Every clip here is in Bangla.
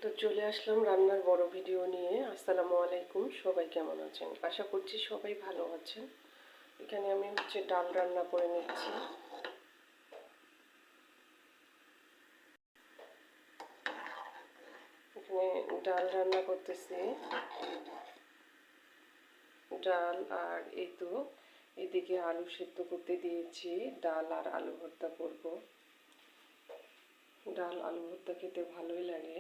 তো চলে আসলাম রান্নার বড় ভিডিও নিয়ে। আসসালামু আলাইকুম, সবাই কেমন আছেন? আশা করছি সবাই ভালো আছেন। এখানে আমি ডাল রান্না করে নিচ্ছি। এখানে ডাল রান্না করতেছি, ডাল আর এই তো এদিকে আলু সেদ্ধ করতে দিয়েছি। ডাল আর আলু ভর্তা করব। ডাল আলু ভর্তা খেতে ভালোই লাগে।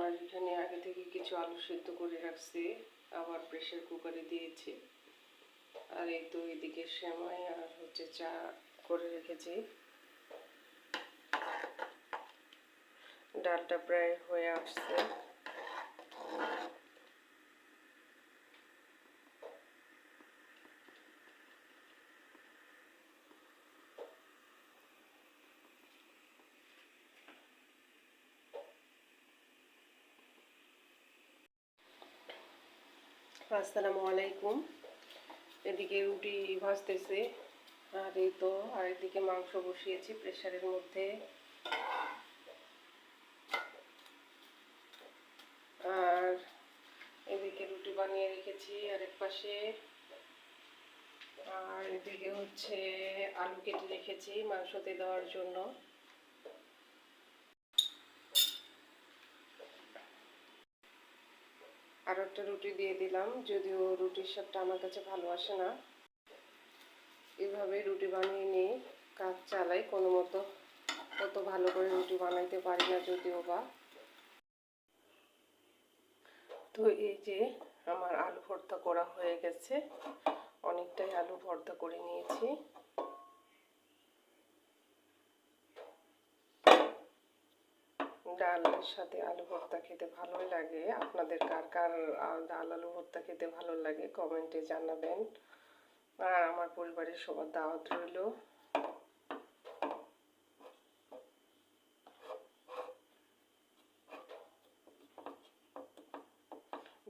আর এখানে আগে থেকে কিছু আলু সেদ্ধ করে রাখছি, আবার প্রেসার কুকারে দিয়েছি। আর এই তো এদিকে সেমাই আর চা করে রেখেছি। ডালটা প্রায় হয়ে আসছে। আসসালামু আলাইকুম। এদিকে রুটি ভাজতেছে, আর এই তো আর এদিকে মাংস বসিয়েছি প্রেসারের মধ্যে। আর এদিকে রুটি বানিয়ে রেখেছি আরেক পাশে। আর এদিকে আলু কেটে রেখেছি মাংসতে দেওয়ার জন্য। আর একটা রুটি দিয়ে দিলাম, যদিও রুটির স্বাদটা আমার কাছে ভালো আসে না। এভাবে রুটি বানিয়ে নিয়ে কাজ চালাই কোনো মতো। অত ভালো করে রুটি বানাইতে পারি না যদিও বা। তো এই যে আমার আলু ভর্তা করা হয়ে গেছে, অনেকটাই আলু ভর্তা করে নিয়েছি। ডালের সাথে আলু ভর্তা খেতে ভালোই লাগে। আপনাদের কার কার ডাল আলু ভর্তা খেতে ভালো লাগে কমেন্টে জানাবেন। আর আমার পরিবারের সবার দাওয়াত রইল।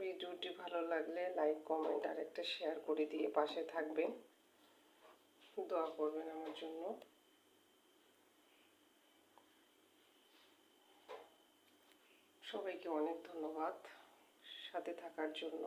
ভিডিওটি ভালো লাগলে লাইক কমেন্ট আর একটা শেয়ার করে দিয়ে পাশে থাকবেন, দোয়া করবেন আমার জন্য। সবাইকে অনেক ধন্যবাদ সাথে থাকার জন্য।